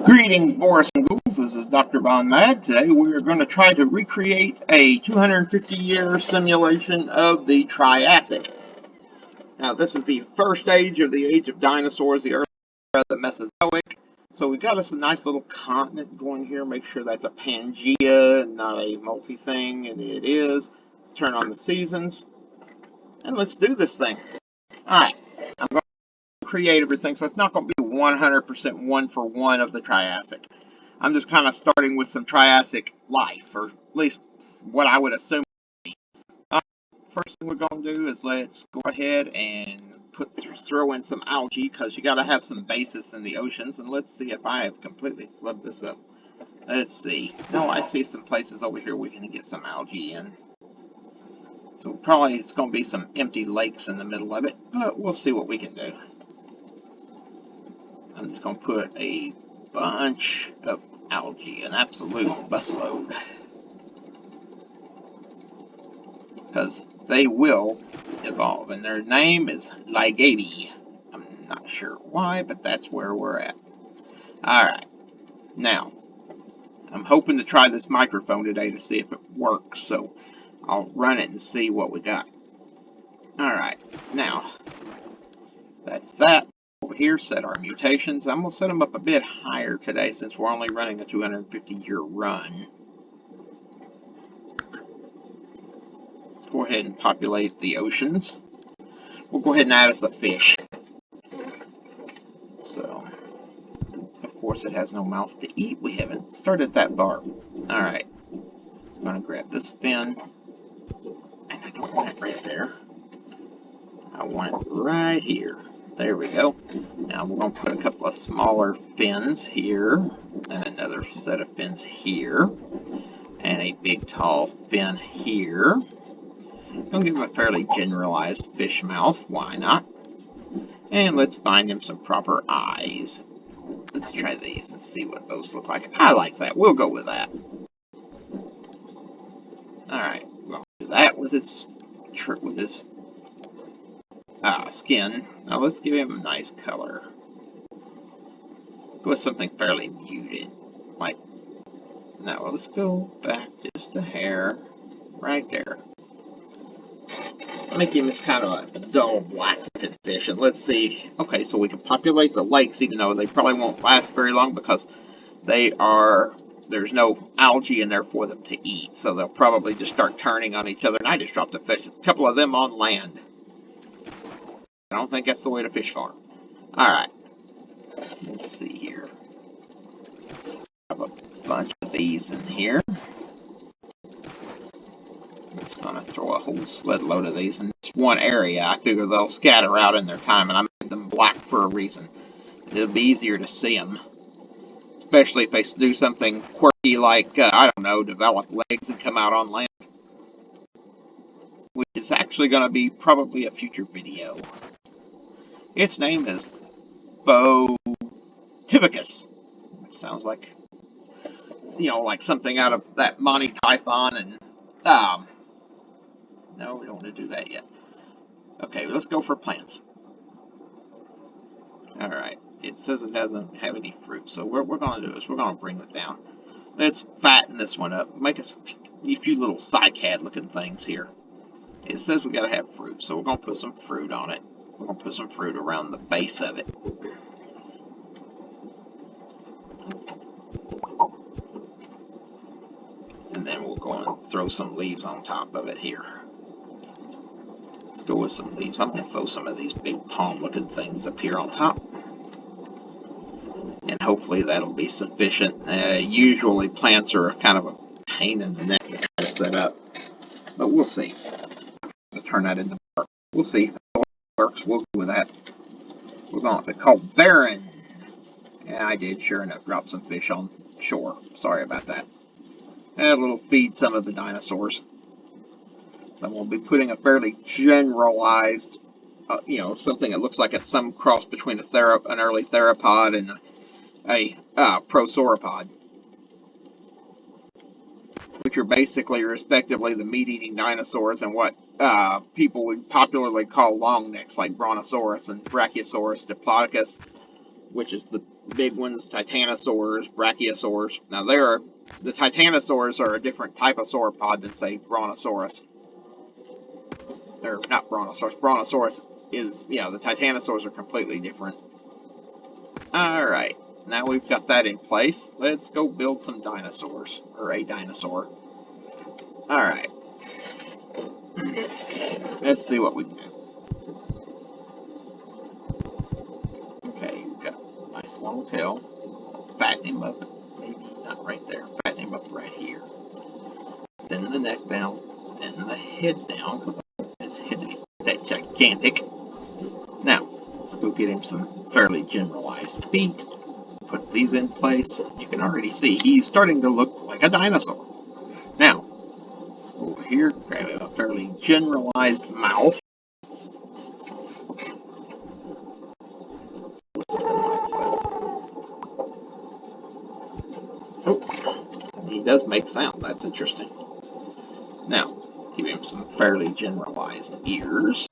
Greetings, Boris and Ghouls. This is Dr. Von Mad. Today we are going to try to recreate a 250-year simulation of the Triassic. Now, this is the first age of the age of dinosaurs, the early era, the Mesozoic. So we've got us a nice little continent going here. Make sure that's a Pangea, not a multi-thing, and it is. Let's turn on the seasons, and let's do this thing. All right, I'm going to create everything, so it's not going to be 100% one-for-one of the Triassic. I'm just kind of starting with some Triassic life, or at least what I would assume. First thing we're going to do is let's go ahead and throw in some algae, because you got to have some basis in the oceans. And let's see if I have completely flipped this up. Let's see. No, I see some places over here we can get some algae in. So probably it's going to be some empty lakes in the middle of it, but we'll see what we can do. I'm just going to put a bunch of algae, an absolute busload, because they will evolve, and their name is Ligaby. I'm not sure why, but that's where we're at. Alright, now, I'm hoping to try this microphone today to see if it works, so I'll run it and see what we got. Alright, now, that's that. Over here, set our mutations. I'm going to set them up a bit higher today, since we're only running a 250-year run. Go ahead and populate the oceans. We'll go ahead and add us a fish. So, of course, it has no mouth to eat. We haven't started that bar. Alright. I'm going to grab this fin. And I don't want it right there. I want it right here. There we go. Now we're going to put a couple of smaller fins here. And another set of fins here. And a big tall fin here. I'll give him a fairly generalized fish mouth, why not? And let's find him some proper eyes. Let's try these and see what those look like. I like that. We'll go with that. Alright, we'll do that with his skin. Now let's give him a nice color. Go with something fairly muted. Now let's go back just a hair right there. Make him just kind of a dull black-looking fish, and let's see. Okay, so we can populate the lakes, even though they probably won't last very long because there's no algae in there for them to eat, so they'll probably just start turning on each other. And I just dropped a fish, a couple of them on land. I don't think that's the way to fish farm. All right, let's see here. Have a bunch of these in here. Just gonna throw a whole sled load of these in this one area. I figure they'll scatter out in their time, and I made them black for a reason. It'll be easier to see them, especially if they do something quirky like I don't know, develop legs and come out on land, which is actually going to be probably a future video. Its name is Botivicus, which sounds like like something out of that Monty Python and no, we don't want to do that yet. Okay, let's go for plants. Alright, it says it doesn't have any fruit, so what we're going to do is we're going to bring it down. Let's fatten this one up. Make us a few little cycad looking things here. It says we got to have fruit, so we're going to put some fruit on it. We're going to put some fruit around the base of it. And then we'll go and throw some leaves on top of it here. Go with some leaves. I'm going to throw some of these big palm looking things up here on top, and hopefully that'll be sufficient. Usually plants are kind of a pain in the neck to try to set up, but we'll see. To turn that into bark. We'll see if it works. We'll go with that. We're going to call barren. Yeah, I did sure enough drop some fish on shore. Sorry about that. A little feed some of the dinosaurs. I'm going to be putting a fairly generalized, something that looks like it's some cross between an early theropod and a prosauropod, which are basically, respectively, the meat-eating dinosaurs and what people would popularly call long necks, like Brontosaurus and Brachiosaurus diplodocus, which is the big ones, titanosaurs, brachiosaurs. Now the titanosaurs are a different type of sauropod than, say, brontosaurus. Or not brontosaurus. Brontosaurus is, the titanosaurs are completely different. Alright, now we've got that in place. Let's go build some dinosaurs, or a dinosaur. Alright. Let's see what we can do. Okay, we've got a nice long tail. Fatten him up. Maybe not right there. Fatten him up right here. Then the neck down. Then the head down, because his head is that gigantic. Now, let's go get him some fairly generalized feet. Put these in place. You can already see he's starting to look like a dinosaur. Now, let's go over here, grab a fairly generalized mouth. Oh, he does make sound. That's interesting. Now, give him some fairly generalized ears.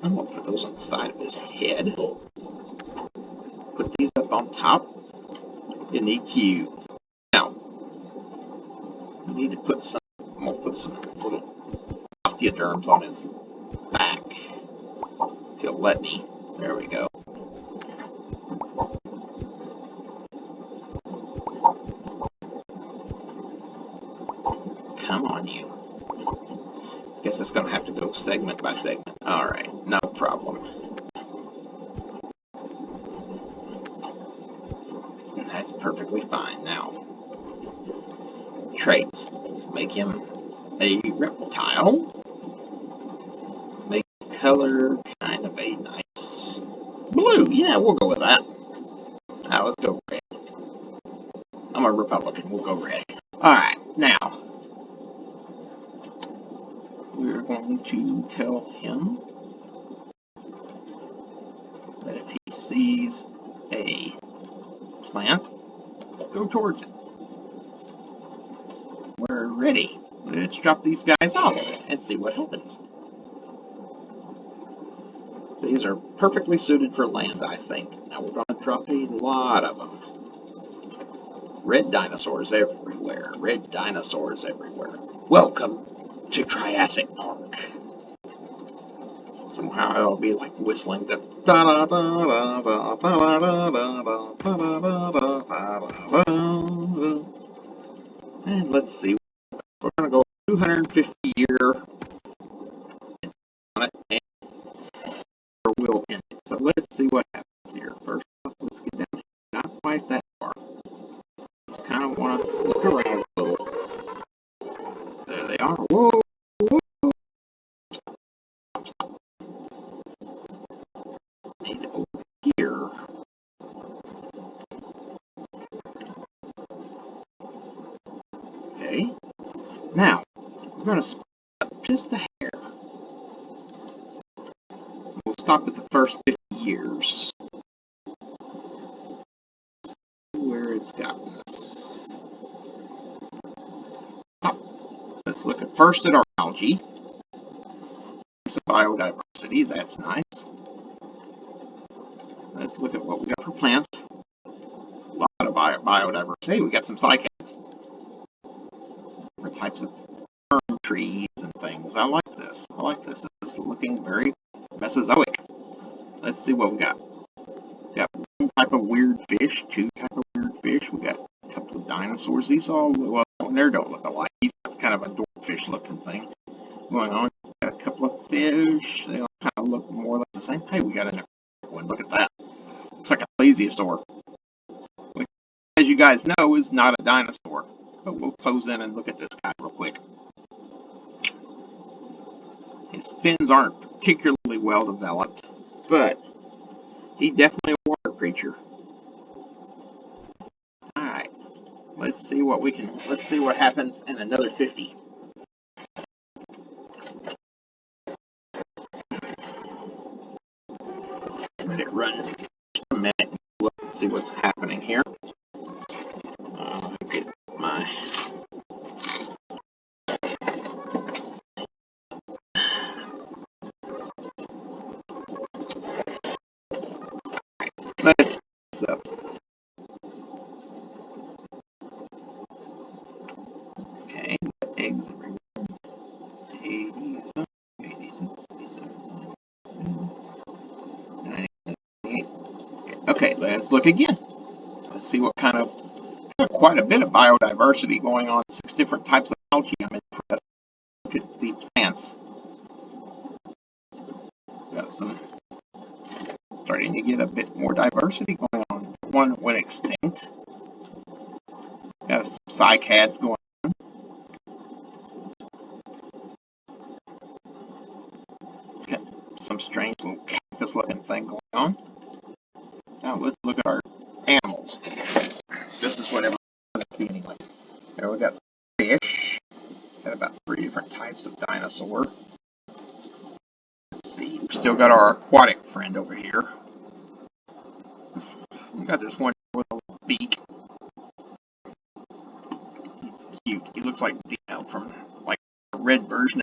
I'm going to put those on the side of his head. Put these up on top in the cube. Now, we need to put some, I'm going to put some little osteoderms on his back. If he'll let me. There we go. Come on, you. Guess it's going to have to go segment by segment. Alright, no problem. That's perfectly fine. Now, traits. Let's make him a reptile. Make his color kind of a nice blue. Yeah, we'll go with that. Now, let's go red. I'm a Republican. We'll go red. Alright, now, we're going to tell him that if he sees a plant, go towards it. We're ready. Let's drop these guys off and see what happens. These are perfectly suited for land, I think. Now we're going to drop a lot of them. Red dinosaurs everywhere. Red dinosaurs everywhere. Welcome to Triassic Park. Somehow it'll be like whistling the and let's see. We're gonna go 250 year on it and we'll end it. So let's see what happens here. First up, let's get down here. Not quite that far. Just kind of want to look around a little. There they are. Whoa! Stop. Maybe over here. Okay. Now, we're going to split up just a hair. We'll stop at the first 50 years. Let's see where it's gotten us. Let's look at first at our algae. It's a biodiversity. That's nice. Let's look at what we got for plants. A lot of biodiversity. Hey, we got some cycads. Different types of fern trees and things. I like this. I like this. This is looking very Mesozoic. Let's see what we got. We got one type of weird fish, two type of weird fish. We got a couple of dinosaurs. These all, well, they don't look alike. He's got kind of a dwarfish looking thing going on. We got a couple of fish. They all kind of look more or less the same. Hey, we got another one. Look at that. Looks like a plesiosaur. Which, as you guys know, is not a dinosaur. But we'll close in and look at this guy real quick. His fins aren't particularly well developed, but he's definitely a water creature. Alright. Let's see what happens in another 50. Let it run a minute and look and see what's happening here. Get my let's this up. let's look again. Let's see what kind of, quite a bit of biodiversity going on. 6 different types of algae. I'm impressed. Look at the plants. Got some, starting to get a bit more diversity going on. One went extinct. Got some cycads going on. Got some strange little cactus looking thing going on. Now let's look at our animals. This is what everyone wants to see anyway. There we got fish. Got about 3 different types of dinosaur. Let's see. We've still got our aquatic friend over here. We got this one with a little beak. He's cute. He looks like Dino from like a red version.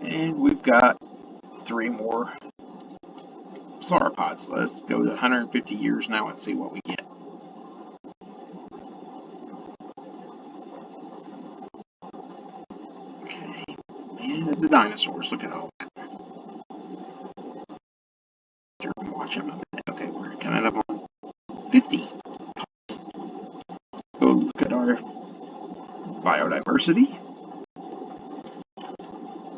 And we've got 3 more sauropods. Let's go to 150 years now and see what we get. Okay, and the dinosaurs. Look at all that. Watch them a minute. Okay, we're coming up on 50. Go look at our biodiversity.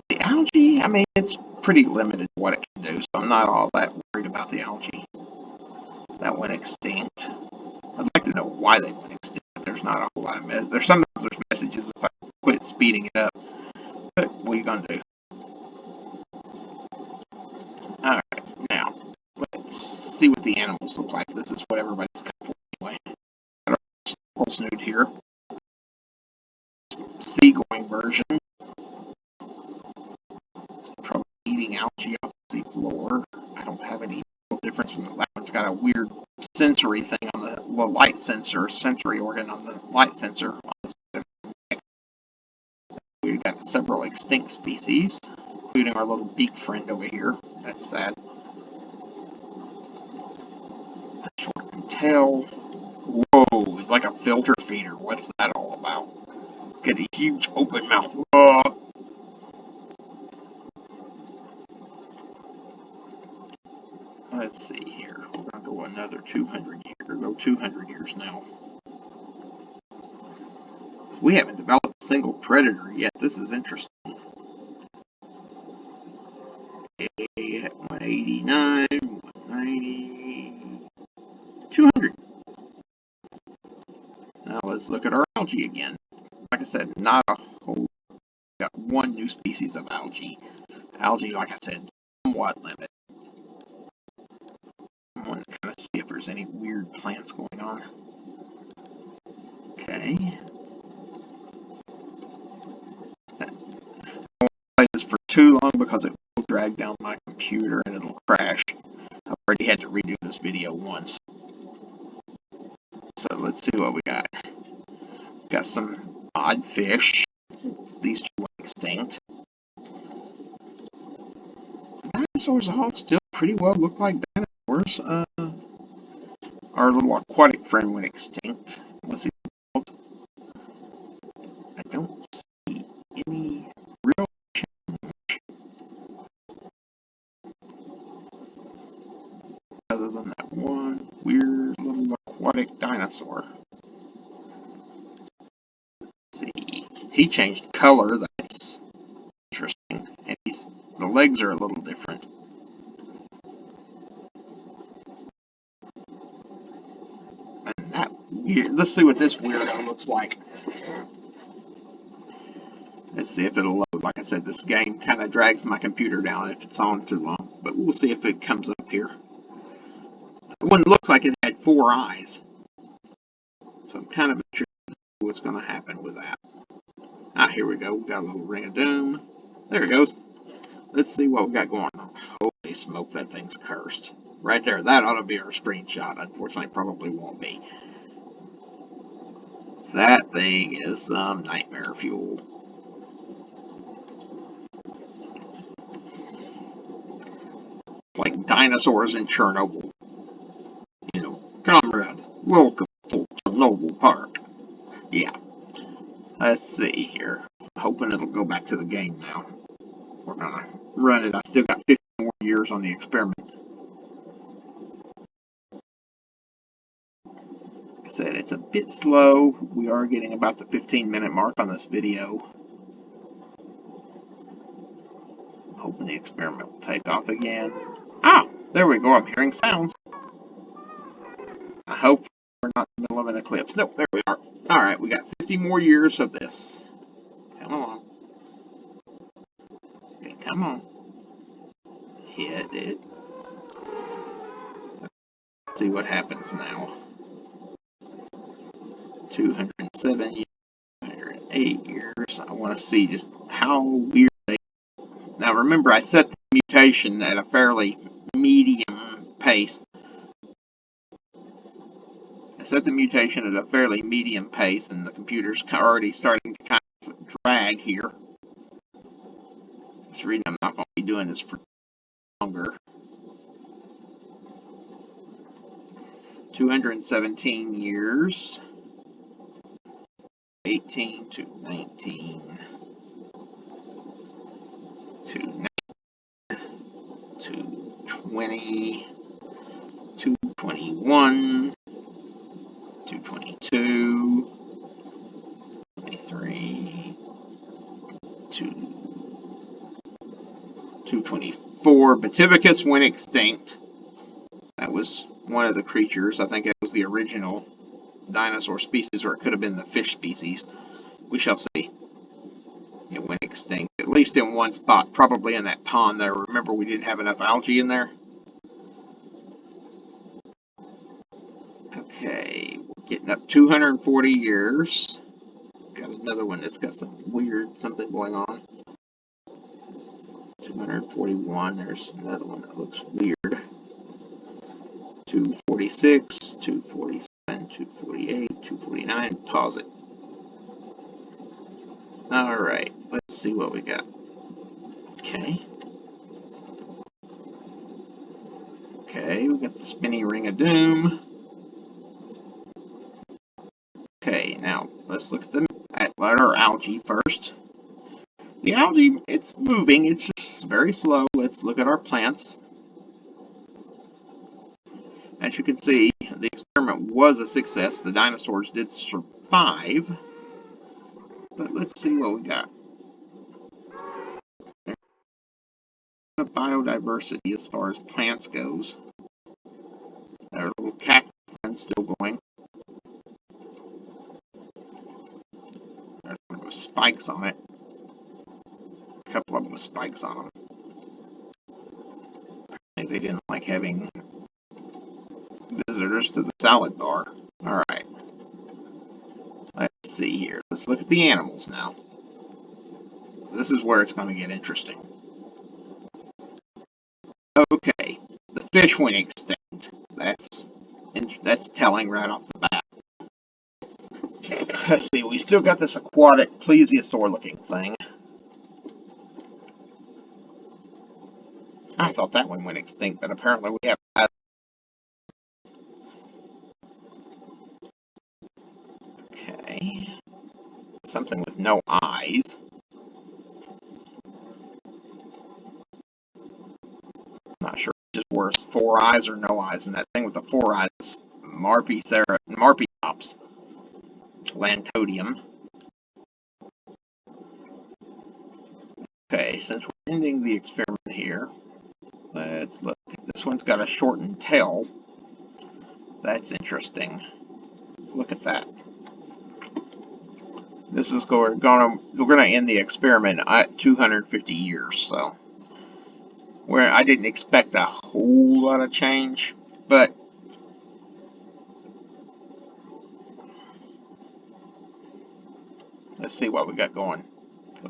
The algae, I mean, it's pretty limited what it can do, so I'm not all that worried about the algae. That went extinct. I'd like to know why they went extinct. There's not a whole lot of there's sometimes there's messages if I quit speeding it up. But what are you gonna do? Alright, now let's see what the animals look like. This is what everybody's come for anyway. Got our squirrel snoot here. Seagoing version. It's probably eating algae off the sea floor. I don't have any difference from that one's got a weird sensory thing on the light sensor, sensory organ on the light sensor on the side of the neck. We've got several extinct species, including our little beak friend over here. That's sad. Shortened tail. Whoa, it's like a filter feeder. What's that all about? Get a huge open mouth. Whoa. Let's see here. We're going to go another 200 years. Go 200 years now. We haven't developed a single predator yet. This is interesting. Okay, 189, 190, 200. Now let's look at our algae again. Like I said, not a whole. We got 1 new species of algae. Algae, like I said, somewhat limited. I want to kind of see if there's any weird plants going on. Okay. I won't play this for too long because it will drag down my computer and it'll crash. I've already had to redo this video once. So let's see what we got. Got some odd fish. These 2 went extinct. Dinosaurs all still pretty well look like dinosaurs. Our little aquatic friend went extinct. What's he called? I don't see any real change other than that one weird little aquatic dinosaur. Let's see. He changed color. That's interesting. And the legs are a little different. And that weird. Let's see what this weirdo looks like. Let's see if it'll load. Like I said, this game kind of drags my computer down if it's on too long. But we'll see if it comes up here. That one looks like it had 4 eyes. So I'm kind of interested in what's going to happen with that. Ah, here we go. We got a little ring of doom. There it goes. Let's see what we got going on. Holy smoke, that thing's cursed. Right there. That ought to be our screenshot. Unfortunately, probably won't be. That thing is some nightmare fuel. Like dinosaurs in Chernobyl. You know, comrade, welcome to Chernobyl Park. Yeah. Let's see here. I'm hoping it'll go back to the game now. We're gonna run it. I still got 50 more years on the experiment. said, it's a bit slow. We are getting about the 15-minute mark on this video. I'm hoping the experiment will take off again. Ah, there we go. I'm hearing sounds. I hope we're not in the middle of an eclipse. Nope, there we are. Alright, we got 50 more years of this. Come on. Okay, come on. Hit it. Let's see what happens now. 207 years, 208 years. I want to see just how weird they are. Now remember, I set the mutation at a fairly medium pace. Set the mutation at a fairly medium pace, and the computer's already starting to kind of drag here. That's the reason I'm not going to be doing this for longer. 217 years. 18 to 19 to 9 to 20 to 21 to 22, 23 to 224. Bativicus went extinct. That was one of the creatures. I think it was the original dinosaur species, or it could have been the fish species. We shall see. It went extinct, at least in one spot, probably in that pond there. Remember, we didn't have enough algae in there? Okay, we're getting up 240 years. Got another one that's got some weird something going on. 241, there's another one that looks weird. 246, 247, 248, 249, pause it. Alright, let's see what we got. Okay. Okay, we got the spinny ring of doom. Okay, now let's look at our algae first. The algae, it's moving, it's just very slow. Let's look at our plants. As you can see, the experiment was a success. The dinosaurs did survive. But let's see what we got. Biodiversity as far as plants goes. Our little cactus friend's still going. There's one with spikes on it. A couple of them with spikes on them. Apparently they didn't like having visitors to the salad bar. Alright. Let's see here. Let's look at the animals now. This is where it's going to get interesting. Okay, the fish went extinct. That's telling right off the bat. Let's see, we still got this aquatic plesiosaur-looking thing. I thought that one went extinct, but apparently we have. Okay, something with no eyes. Not sure which is worse, 4 eyes or no eyes. And that thing with the 4 eyes, Marpiops, Lantodium. Okay, since we're ending the experiment here, let's look. This one's got a shortened tail. That's interesting. Let's look at that. This is we're gonna end the experiment at 250 years, so where I didn't expect a whole lot of change, but let's see what we got going.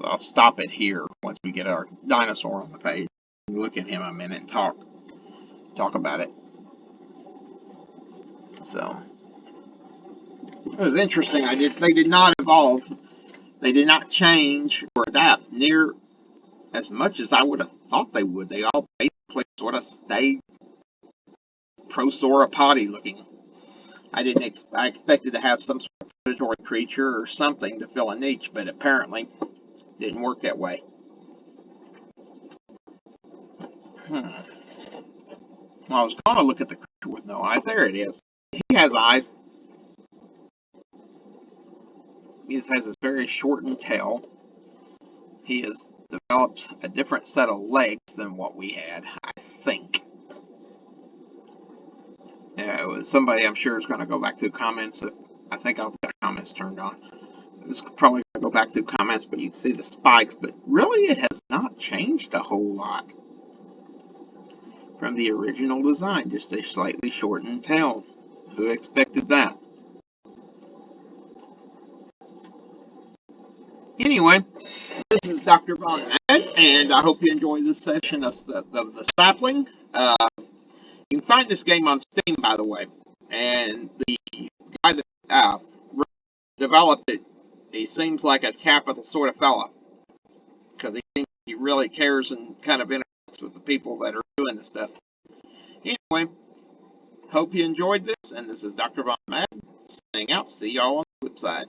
I'll stop it here once we get our dinosaur on the page. Look at him a minute and talk about it. So it was interesting. They did not evolve. They did not change or adapt near as much as I would have thought they would. They all basically sort of stayed prosauropod looking. I expected to have some sort of predatory creature or something to fill a niche, but apparently didn't work that way. Well, I was going to look at the creature with no eyes. There it is. He has eyes. He has this very shortened tail. He has developed a different set of legs than what we had, I think. Yeah, it was somebody I'm sure is going to go back through comments. I think I've got comments turned on. It's probably going to go back through comments, but you can see the spikes. But really, it has not changed a whole lot from the original design. Just a slightly shortened tail. Who expected that? Anyway, this is Dr. Von Mad, and I hope you enjoyed this session of the sapling. You can find this game on Steam, by the way. And the guy that developed it, he seems like a capital sort of fella, because he really cares and kind of interacts with the people that are doing this stuff. Anyway, hope you enjoyed this, and this is Dr. Von Mad, signing out. See y'all on the flip side.